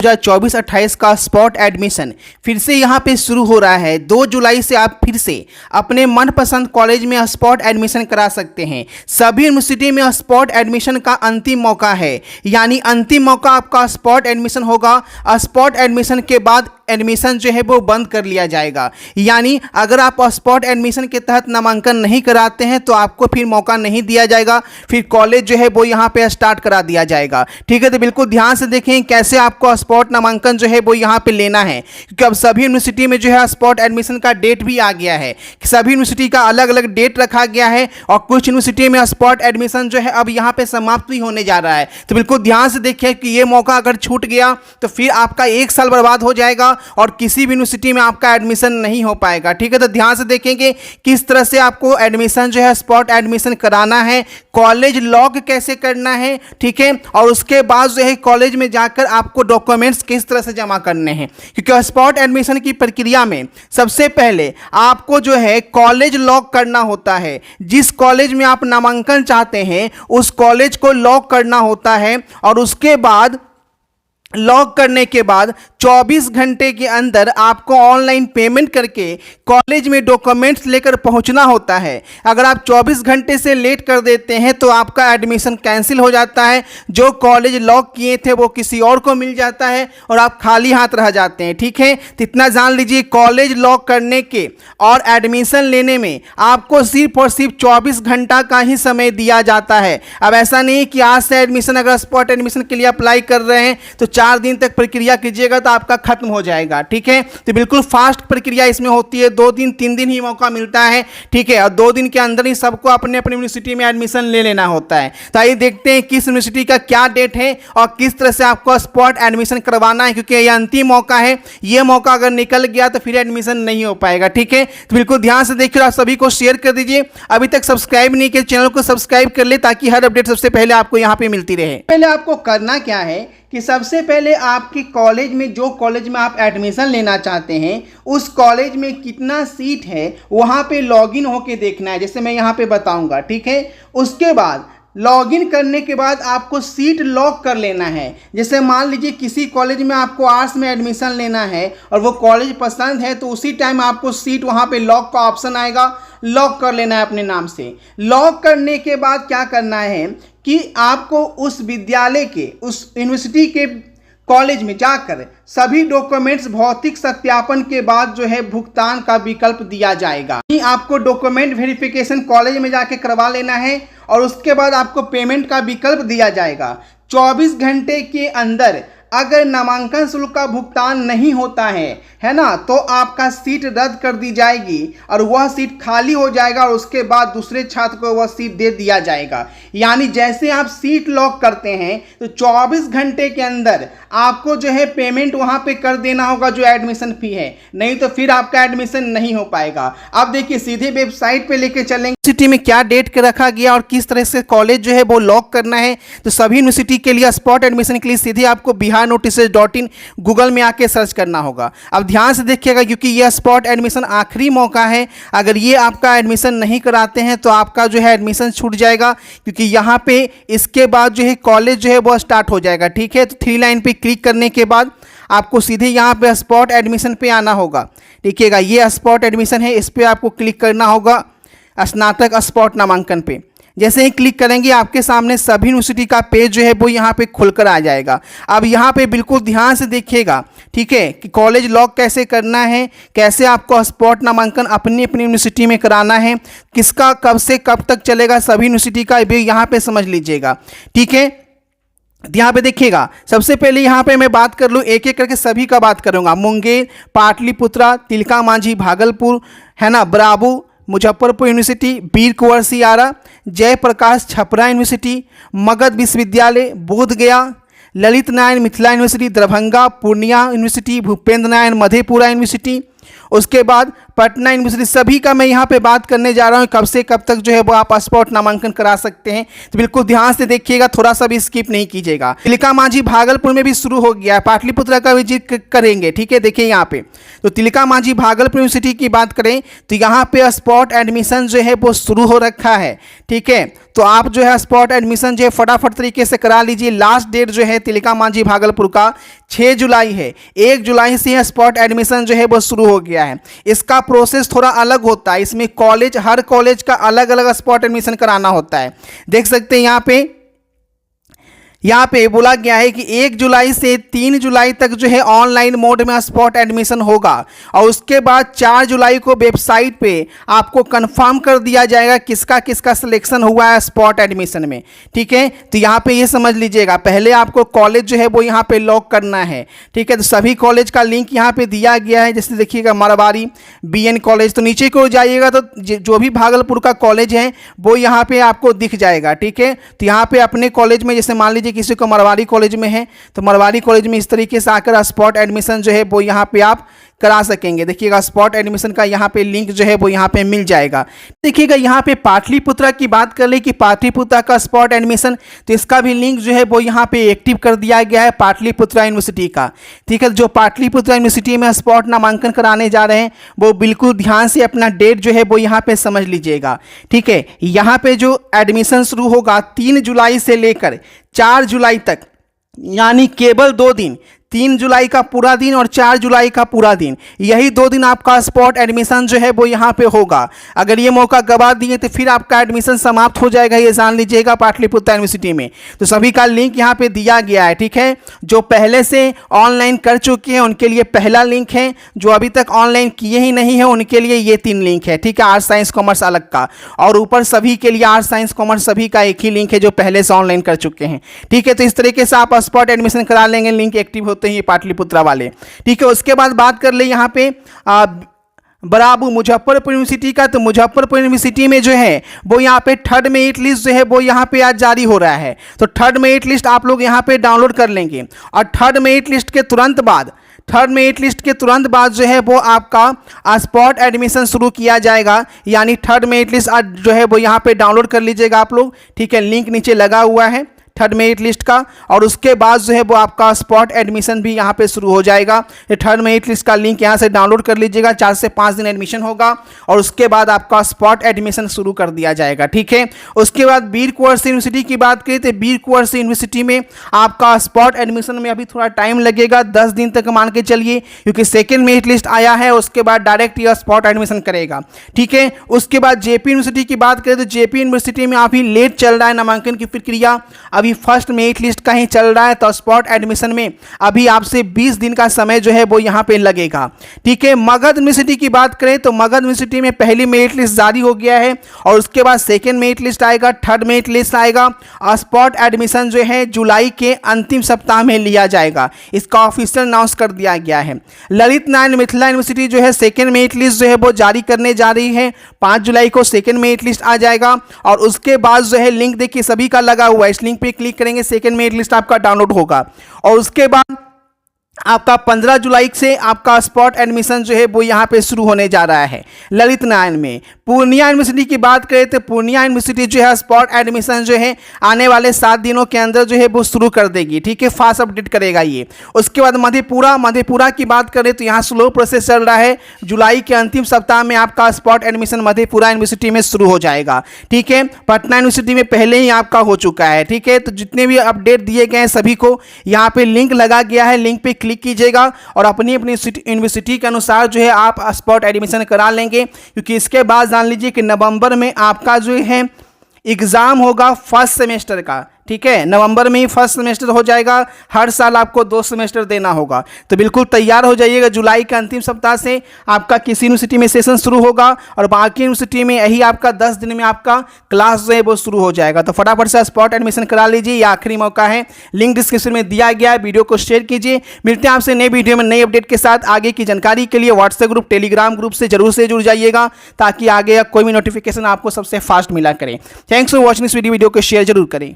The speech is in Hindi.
2024-28 का स्पॉट एडमिशन फिर से यहाँ पे शुरू हो रहा है। 2 जुलाई से आप फिर से अपने मनपसंद कॉलेज में स्पॉट एडमिशन करा सकते हैं। सभी यूनिवर्सिटी में स्पॉट एडमिशन का अंतिम मौका है, यानी अंतिम मौका आपका स्पॉट एडमिशन होगा। स्पॉट एडमिशन के बाद एडमिशन जो है वो बंद कर लिया जाएगा, यानी अगर आप स्पॉट एडमिशन के तहत नामांकन नहीं कराते हैं तो आपको फिर मौका नहीं दिया जाएगा, फिर कॉलेज जो है वो यहाँ पे स्टार्ट करा दिया जाएगा। ठीक है, तो बिल्कुल ध्यान से देखें कैसे आपको स्पॉट नामांकन जो है वो यहाँ पे लेना है, क्योंकि अब सभी यूनिवर्सिटी में जो है स्पॉट एडमिशन का डेट भी आ गया है। सभी यूनिवर्सिटी का अलग अलग डेट रखा गया है और कुछ यूनिवर्सिटी में स्पॉट एडमिशन जो है अब यहाँ पे समाप्त भी होने जा रहा है। तो बिल्कुल ध्यान से देखिए कि ये मौका अगर छूट गया तो फिर आपका 1 साल बर्बाद हो जाएगा और किसी भी यूनिवर्सिटी में आपका एडमिशन नहीं हो पाएगा। ठीक है, तो ध्यान से देखेंगे किस तरह से आपको एडमिशन जो है स्पॉट एडमिशन कराना है, कॉलेज लॉक कैसे करना है। ठीक है, और उसके बाद जो है कॉलेज में जाकर आपको डॉक्यूमेंट्स किस तरह से जमा करने हैं, क्योंकि स्पॉट एडमिशन की प्रक्रिया में सबसे पहले आपको जो है कॉलेज लॉक करना होता है। जिस कॉलेज में आप नामांकन चाहते हैं उस कॉलेज को लॉक करना होता है और उसके बाद लॉक करने के बाद 24 घंटे के अंदर आपको ऑनलाइन पेमेंट करके कॉलेज में डॉक्यूमेंट्स लेकर पहुंचना होता है। अगर आप 24 घंटे से लेट कर देते हैं तो आपका एडमिशन कैंसिल हो जाता है। जो कॉलेज लॉक किए थे वो किसी और को मिल जाता है और आप खाली हाथ रह जाते हैं। ठीक है, तो इतना जान लीजिए, कॉलेज लॉक करने के और एडमिशन लेने में आपको सिर्फ और सिर्फ 24 घंटा का ही समय दिया जाता है। अब ऐसा नहीं कि आज से एडमिशन, अगर स्पॉट एडमिशन के लिए अप्लाई कर रहे हैं तो 4 दिन तक प्रक्रिया कीजिएगा तो आपका खत्म हो जाएगा। ठीक है, तो बिल्कुल फास्ट प्रक्रिया इसमें होती है। 2 दिन 3 दिन ही मौका मिलता है। ठीक है, और 2 दिन के अंदर ही सबको अपने अपने यूनिवर्सिटी में एडमिशन ले लेना होता है। तो आइए देखते हैं किस यूनिवर्सिटी का क्या डेट है और किस तरह से आपको स्पॉट एडमिशन करवाना है, क्योंकि यह अंतिम मौका है। यह मौका अगर निकल गया तो फिर एडमिशन नहीं हो पाएगा। ठीक है, तो बिल्कुल ध्यान से देखिए, आप सभी को शेयर कर दीजिए। अभी तक सब्सक्राइब नहीं किया चैनल को सब्सक्राइब कर ले ताकि हर अपडेट सबसे पहले आपको यहाँ पे मिलती रहे। पहले आपको करना क्या है कि सबसे पहले आपके कॉलेज में, जो कॉलेज में आप एडमिशन लेना चाहते हैं उस कॉलेज में कितना सीट है वहाँ पे लॉगिन होके देखना है, जैसे मैं यहाँ पे बताऊँगा। ठीक है, उसके बाद लॉगिन करने के बाद आपको सीट लॉक कर लेना है। जैसे मान लीजिए किसी कॉलेज में आपको आर्ट्स में एडमिशन लेना है और वो कॉलेज पसंद है तो उसी टाइम आपको सीट वहाँ पे लॉक का ऑप्शन आएगा, लॉक कर लेना है अपने नाम से। लॉक करने के बाद क्या करना है कि आपको उस विद्यालय के, उस यूनिवर्सिटी के कॉलेज में जाकर सभी डॉक्यूमेंट्स भौतिक सत्यापन के बाद जो है भुगतान का विकल्प दिया जाएगा। आपको डॉक्यूमेंट वेरिफिकेशन कॉलेज में जाके करवा लेना है और उसके बाद आपको पेमेंट का विकल्प दिया जाएगा। 24 घंटे के अंदर अगर नामांकन शुल्क का भुगतान नहीं होता है ना, तो आपका सीट रद्द कर दी जाएगी और वह सीट खाली हो जाएगा और उसके बाद दूसरे छात्र को वह सीट दे दिया जाएगा। यानी जैसे आप सीट लॉक करते हैं तो 24 घंटे के अंदर आपको जो है पेमेंट वहां पे कर देना होगा जो एडमिशन फी है, नहीं तो फिर आपका एडमिशन नहीं हो पाएगा। अब देखिए सीधे वेबसाइट पे लेके चलेंगे, यूनिवर्सिटी में क्या डेट के रखा गया और किस तरह से कॉलेज जो है वो लॉक करना है। तो सभी यूनिवर्सिटी के लिए स्पॉट एडमिशन के लिए सीधे आपको biharnotices.in गूगल में आके सर्च करना होगा। अब ध्यान से देखिएगा, क्योंकि यह स्पॉट एडमिशन आखिरी मौका है। अगर ये आपका एडमिशन नहीं कराते हैं तो आपका जो है एडमिशन छूट जाएगा, क्योंकि यहाँ पे इसके बाद जो है कॉलेज जो है वो स्टार्ट हो जाएगा। ठीक है, तो 3 लाइन पे क्लिक करने के बाद आपको सीधे यहाँ पे स्पॉट एडमिशन पे आना होगा। देखिएगा ये स्पॉट एडमिशन है, इस पर आपको क्लिक करना होगा, स्नातक स्पॉट नामांकन पे। जैसे ही क्लिक करेंगे आपके सामने सभी यूनिवर्सिटी का पेज जो है वो यहाँ पे खुलकर आ जाएगा। अब यहाँ पे बिल्कुल ध्यान से देखिएगा, ठीक है, कि कॉलेज लॉक कैसे करना है, कैसे आपको स्पॉट नामांकन अपनी अपनी यूनिवर्सिटी में कराना है, किसका कब से कब तक चलेगा, सभी यूनिवर्सिटी का भी यहाँ पे समझ लीजिएगा। ठीक है, यहाँ पे देखिएगा, सबसे पहले यहाँ पे मैं बात कर लूँ, एक एक करके सभी का बात करूँगा। मुंगेर, पाटलिपुत्रा, तिलका मांझी भागलपुर, है ना, ब्राबू मुजफ्फरपुर यूनिवर्सिटी, वीर कुंवर सियारा, Jayaprakash Chhapra university, Magadh Vishwavidyalaya Bodhgaya, Lalit Narayan Mithila university Darbhanga, Purnia university, Bhupendra Narayan Madhepura university, उसके बाद पटना यूनिवर्सिटी, सभी का मैं यहाँ पे बात करने जा रहा हूँ कब से कब तक जो है वो आप स्पॉट नामांकन करा सकते हैं। तो बिल्कुल ध्यान से देखिएगा, थोड़ा सा भी स्किप नहीं कीजिएगा। तिलका मांझी भागलपुर में भी शुरू हो गया है, पाटलिपुत्रा का विजिट करेंगे, ठीक है। देखिए यहाँ पे तो तिलका मांझी भागलपुर यूनिवर्सिटी की बात करें तो यहाँ पे स्पॉट एडमिशन जो है वो शुरू हो रखा है, ठीक है। तो आप जो है स्पॉट एडमिशन जो है फटाफट तरीके से करा लीजिए। लास्ट डेट जो है तिलका मांझी भागलपुर का 6 जुलाई है। 1 जुलाई से स्पॉट एडमिशन जो है वो शुरू हो गया है। इसका प्रोसेस थोड़ा अलग होता है, इसमें हर कॉलेज का अलग अलग स्पॉट एडमिशन कराना होता है। देख सकते हैं यहाँ पे बोला गया है कि 1 जुलाई से 3 जुलाई तक जो है ऑनलाइन मोड में स्पॉट एडमिशन होगा और उसके बाद 4 जुलाई को वेबसाइट पे आपको कंफर्म कर दिया जाएगा किसका किसका सिलेक्शन हुआ है स्पॉट एडमिशन में, ठीक है। तो यहाँ पे ये समझ लीजिएगा, पहले आपको कॉलेज जो है वो यहाँ पे लॉक करना है, ठीक है। तो सभी कॉलेज का लिंक यहाँ पे दिया गया है, जैसे देखिएगा मारवाड़ी BN कॉलेज, तो नीचे को जाइएगा तो जो भी भागलपुर का कॉलेज है वो यहाँ पे आपको दिख जाएगा, ठीक है। तो यहाँ पे अपने कॉलेज में जैसे मान लीजिए किसी को मरवाड़ी कॉलेज में है तो मरवाड़ी कॉलेज में इस तरीके से आकर स्पॉट एडमिशन जो है वो यहाँ पे आप करा सकेंगे। देखिएगा स्पॉट एडमिशन का यहाँ पे लिंक जो है वो यहाँ पे मिल जाएगा। देखिएगा यहाँ पे पाटलिपुत्रा की बात कर ले कि पाटलिपुत्रा का स्पॉट एडमिशन, तो इसका भी लिंक जो है वो यहाँ पे एक्टिव कर दिया गया है पाटलिपुत्रा यूनिवर्सिटी का, ठीक है। जो पाटलिपुत्रा यूनिवर्सिटी में स्पॉट नामांकन कराने जा रहे हैं वो बिल्कुल ध्यान से अपना डेट जो है वो यहाँ पे समझ लीजिएगा, ठीक है। यहाँ पे जो एडमिशन शुरू होगा 3 जुलाई से लेकर 4 जुलाई तक, यानी केवल 2 दिन, 3 जुलाई का पूरा दिन और 4 जुलाई का पूरा दिन, यही 2 दिन आपका स्पॉट एडमिशन जो है वो यहाँ पे होगा। अगर ये मौका गवा दिए तो फिर आपका एडमिशन समाप्त हो जाएगा, ये जान लीजिएगा पाटलिपुत्रा यूनिवर्सिटी में। तो सभी का लिंक यहाँ पे दिया गया है, ठीक है। जो पहले से ऑनलाइन कर चुके हैं उनके लिए पहला लिंक है, जो अभी तक ऑनलाइन किए ही नहीं है उनके लिए ये 3 लिंक है, ठीक है। आर्ट्स साइंस कॉमर्स अलग का, और ऊपर सभी के लिए आर्ट्स साइंस कॉमर्स सभी का एक ही लिंक है जो पहले से ऑनलाइन कर चुके हैं, ठीक है। तो इस तरीके से आप स्पॉट एडमिशन करा लेंगे, लिंक एक्टिव होते हैं पाटलिपुत्रा वाले, ठीक है। उसके बाद बात कर ले यहाँ पे बराबू मुजफ्फरपुर यूनिवर्सिटी का, तो मुजफ्फरपुर यूनिवर्सिटी में जो है वो यहाँ पे 3rd मेरिट लिस्ट जो है वो यहाँ पे आज जारी हो रहा है। तो 3rd मेरिट लिस्ट आप लोग यहाँ पे डाउनलोड कर लेंगे और 3rd मेरिट लिस्ट के तुरंत बाद जो है वो आपका स्पॉट एडमिशन शुरू किया जाएगा, यानी 3rd मेरिट लिस्ट जो है वो यहाँ पे डाउनलोड कर लीजिएगा आप लोग, ठीक है। लिंक नीचे लगा हुआ है 3rd मेरिट लिस्ट का, और उसके बाद जो है वो आपका स्पॉट एडमिशन भी यहाँ पे शुरू हो जाएगा। ये 3rd मेरिट लिस्ट का लिंक यहाँ से डाउनलोड कर लीजिएगा, 4 से 5 दिन एडमिशन होगा और उसके बाद आपका स्पॉट एडमिशन शुरू कर दिया जाएगा, ठीक है। उसके बाद वीर कुंवर सिंह यूनिवर्सिटी की बात करें तो वीर कुंवर सिंह यूनिवर्सिटी में आपका स्पॉट एडमिशन में अभी थोड़ा टाइम लगेगा, 10 दिन तक मान के चलिए, क्योंकि 2nd मेरिट लिस्ट आया है, उसके बाद डायरेक्ट यह स्पॉट एडमिशन करेगा, ठीक है। उसके बाद जेपी यूनिवर्सिटी की बात करें तो जेपी यूनिवर्सिटी में अभी लेट चल रहा है नामांकन की प्रक्रिया, अभी 1st मेरिट लिस्ट का ही चल रहा है। तो स्पॉट एडमिशन में अभी आपसे 20 दिन का समय जो है वो यहाँ पे लगेगा, ठीक है। मगध यूनिवर्सिटी की बात करें तो मगध यूनिवर्सिटी में पहली मेरिट लिस्ट जारी हो गया है और उसके बाद 2nd मेरिट लिस्ट आएगा, 3rd मेरिट लिस्ट आएगा और स्पॉट एडमिशन जो है जुलाई के अंतिम सप्ताह में लिया जाएगा, इसका ऑफिशियल अनाउंस कर दिया गया है। ललित नारायण मिथिला यूनिवर्सिटी जो है 2nd मेरिट लिस्ट जो है वो जारी करने जा रही है, 5 जुलाई को 2nd मेरिट लिस्ट आ जाएगा और उसके बाद जो है लिंक देखिए सभी का लगा हुआ है, इस लिंक पे क्लिक करेंगे 2nd मेरिट लिस्ट आपका डाउनलोड होगा और उसके बाद आपका 15 जुलाई से आपका स्पॉट एडमिशन जो है वो यहाँ पे शुरू होने जा रहा है ललित नारायण में। पूर्णिया यूनिवर्सिटी की बात करें तो पूर्णिया यूनिवर्सिटी जो है स्पॉट एडमिशन जो है आने वाले 7 दिनों के अंदर जो है वो शुरू कर देगी, ठीक है। फास्ट अपडेट करेगा ये। उसके बाद मधेपुरा की बात करें तो यहाँ स्लो प्रोसेस चल रहा है, जुलाई के अंतिम सप्ताह में आपका स्पॉट एडमिशन मधेपुरा यूनिवर्सिटी में शुरू हो जाएगा, ठीक है। पटना यूनिवर्सिटी में पहले ही आपका हो चुका है, ठीक है। तो जितने भी अपडेट दिए गए हैं सभी को यहाँ पे लिंक लगा गया है, लिंक पे क्लिक कीजिएगा और अपनी यूनिवर्सिटी के अनुसार जो है आप स्पॉट एडमिशन करा लेंगे, क्योंकि इसके बाद जान लीजिए कि नवंबर में आपका जो है एग्जाम होगा 1st सेमेस्टर का, ठीक है। नवंबर में ही 1st सेमेस्टर हो जाएगा, हर साल आपको 2 सेमेस्टर देना होगा। तो बिल्कुल तैयार हो जाइएगा, जुलाई के अंतिम सप्ताह से आपका किसी यूनिवर्सिटी में सेशन शुरू होगा और बाकी यूनिवर्सिटी में यही आपका 10 दिन में आपका क्लास जो है वो शुरू हो जाएगा। तो फटाफट से स्पॉट एडमिशन करा लीजिए, ये आखिरी मौका है। लिंक डिस्क्रिप्शन में दिया गया है, वीडियो को शेयर कीजिए। मिलते हैं आपसे नए वीडियो में नई अपडेट के साथ। आगे की जानकारी के लिए व्हाट्सएप ग्रुप टेलीग्राम ग्रुप से जरूर से जुड़ जाइएगा, ताकि आगे कोई भी नोटिफिकेशन आपको सबसे फास्ट मिला करें। Thanks for watching this video को शेयर जरूर करें।